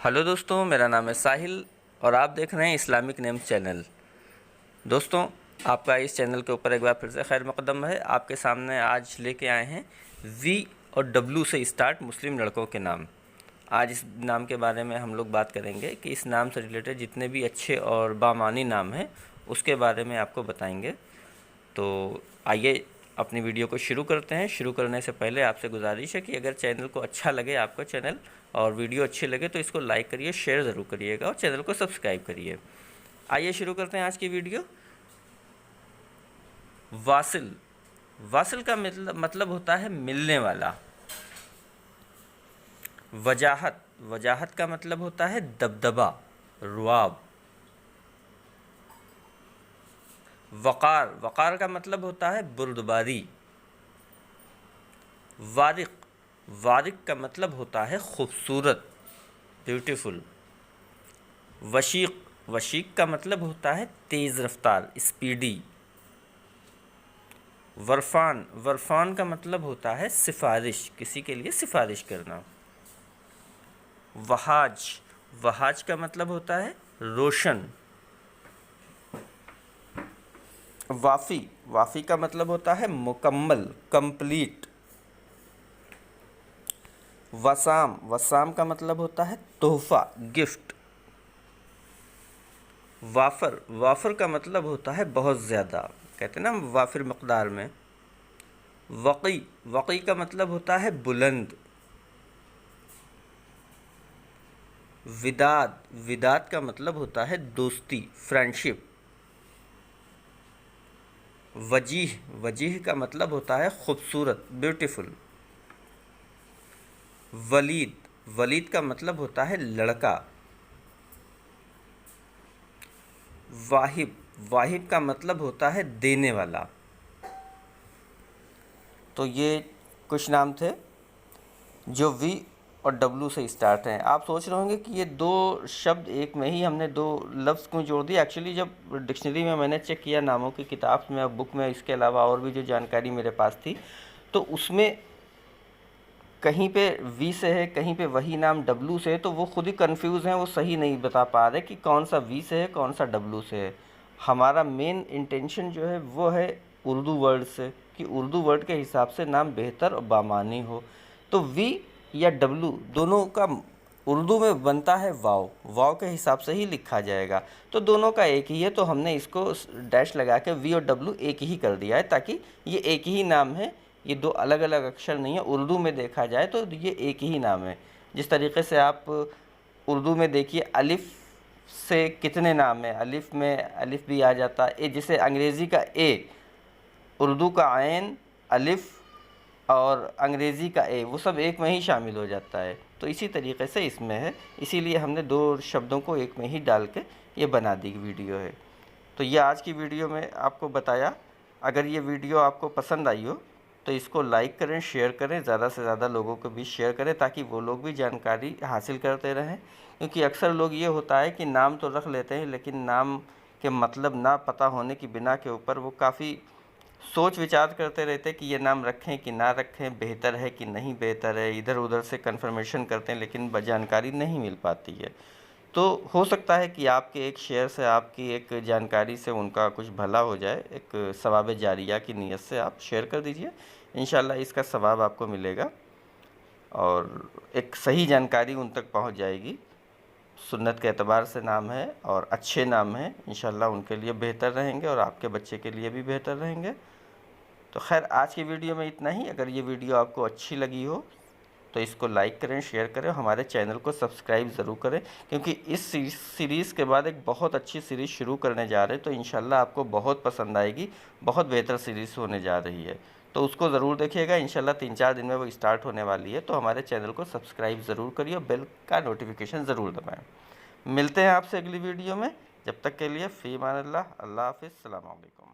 Hello दोस्तों, मेरा नाम है साहिल और आप देख रहे हैं इस्लामिक नेम्स चैनल। दोस्तों, आपका इस चैनल के ऊपर एक बार फिर से खैर मकदम है। आपके सामने आज लेके आए हैं वी और डब्लू से स्टार्ट मुस्लिम लड़कों के नाम। आज इस नाम के बारे में हम लोग बात करेंगे कि इस नाम से रिलेटेड जितने भी अच्छे और बामानी नाम हैं उसके बारे में आपको बताएंगे। तो आइए अपनी वीडियो को शुरू करते हैं। शुरू करने से पहले आपसे गुजारिश है कि अगर चैनल को अच्छा लगे, आपका चैनल और वीडियो अच्छी लगे तो इसको लाइक करिए, शेयर ज़रूर करिएगा और चैनल को सब्सक्राइब करिए। आइए शुरू करते हैं आज की वीडियो। वासिल। वासिल का मतलब होता है मिलने वाला। वजाहत। वजाहत का मतलब होता है दबदबा, रुआब। वक़ार। वक़ार का मतलब होता है बुर्दबारी। वारिक। वारिक का मतलब होता है खूबसूरत, ब्यूटीफुल। वशीक। वशीक का मतलब होता है तेज़ रफ्तार, स्पीडी। वरफ़ान। वरफ़ान का मतलब होता है सिफारिश, किसी के लिए सिफारिश करना। वहाज। वहाज का मतलब होता है रोशन। वाफ़ी। वाफ़ी का मतलब होता है मुकम्मल, कंप्लीट। वसाम। वसाम का मतलब होता है तोहफ़ा, गिफ्ट। वाफ़र। वाफ़र का मतलब होता है बहुत ज़्यादा, कहते हैं ना वाफ़िर मक़दार में। वक़ी। वक़ी का मतलब होता है बुलंद। विदाद। विदाद का मतलब होता है दोस्ती, फ्रेंडशिप। वजीह। वजीह का मतलब होता है खूबसूरत, ब्यूटीफुल। वलीद। वलीद का मतलब होता है लड़का। वाहिब। वाहिब का मतलब होता है देने वाला। तो ये कुछ नाम थे जो वी और डब्लू से स्टार्ट हैं। आप सोच रहे होंगे कि ये दो शब्द एक में ही हमने दो लफ्ज़ क्यों जोड़ दिए। एक्चुअली जब डिक्शनरी में मैंने चेक किया नामों की किताब में, बुक में, इसके अलावा और भी जो जानकारी मेरे पास थी, तो उसमें कहीं पे वी से है, कहीं पे वही नाम डब्लू से है, तो वो खुद ही कंफ्यूज हैं, वो सही नहीं बता पा रहे कि कौन सा वी से है, कौन सा डब्लू से है। हमारा मेन इंटेंशन जो है वो है उर्दू वर्ड से, कि उर्दू वर्ड के हिसाब से नाम बेहतर और बामानी हो। तो वी या डब्लू दोनों का उर्दू में बनता है वाव। वाव के हिसाब से ही लिखा जाएगा। तो दोनों का एक ही है, तो हमने इसको डैश लगा के वी और डब्लू एक ही कर दिया है, ताकि ये एक ही नाम है, ये दो अलग अलग अक्षर नहीं है। उर्दू में देखा जाए तो ये एक ही नाम है। जिस तरीके से आप उर्दू में देखिए अलिफ़ से कितने नाम हैं, अलिफ़ में अलिफ़ भी आ जाता है, जैसे अंग्रेज़ी का ए, उर्दू का आयन, अलिफ़ और अंग्रेज़ी का ए, वो सब एक में ही शामिल हो जाता है। तो इसी तरीके से इसमें है, इसीलिए हमने दो शब्दों को एक में ही डाल के ये बना दी वीडियो है। तो ये आज की वीडियो में आपको बताया। अगर ये वीडियो आपको पसंद आई हो तो इसको लाइक करें, शेयर करें, ज़्यादा से ज़्यादा लोगों को भी शेयर करें, ताकि वो लोग भी जानकारी हासिल करते रहें। क्योंकि अक्सर लोग ये होता है कि नाम तो रख लेते हैं, लेकिन नाम के मतलब ना पता होने की बिना के ऊपर वो काफ़ी सोच विचार करते रहते हैं कि ये नाम रखें कि ना रखें, बेहतर है कि नहीं बेहतर है। इधर उधर से कन्फर्मेशन करते हैं, लेकिन जानकारी नहीं मिल पाती है। तो हो सकता है कि आपके एक शेयर से, आपकी एक जानकारी से उनका कुछ भला हो जाए। एक सवाब जारिया की नीयत से आप शेयर कर दीजिए, इंशाल्लाह इसका सवाब आपको मिलेगा और एक सही जानकारी उन तक पहुंच जाएगी। सुन्नत के एतबार से नाम है और अच्छे नाम हैं, इंशाल्लाह उनके लिए बेहतर रहेंगे और आपके बच्चे के लिए भी बेहतर रहेंगे। तो खैर आज की वीडियो में इतना ही। अगर ये वीडियो आपको अच्छी लगी हो तो इसको लाइक करें, शेयर करें, हमारे चैनल को सब्सक्राइब ज़रूर करें, क्योंकि इस सीरीज़ के बाद एक बहुत अच्छी सीरीज़ शुरू करने जा रहे हैं। तो इंशाल्लाह आपको बहुत पसंद आएगी, बहुत बेहतर सीरीज़ होने जा रही है। तो उसको ज़रूर देखिएगा, इंशाल्लाह 3-4 दिन में वो स्टार्ट होने वाली है। तो हमारे चैनल को सब्सक्राइब ज़रूर करिए और बेल का नोटिफिकेशन ज़रूर दबाएँ। मिलते हैं आपसे अगली वीडियो में। जब तक के लिए फ़ी अमान अल्लाह। अल्लाह हाफ़िज़। अस्सलामु अलैकुम।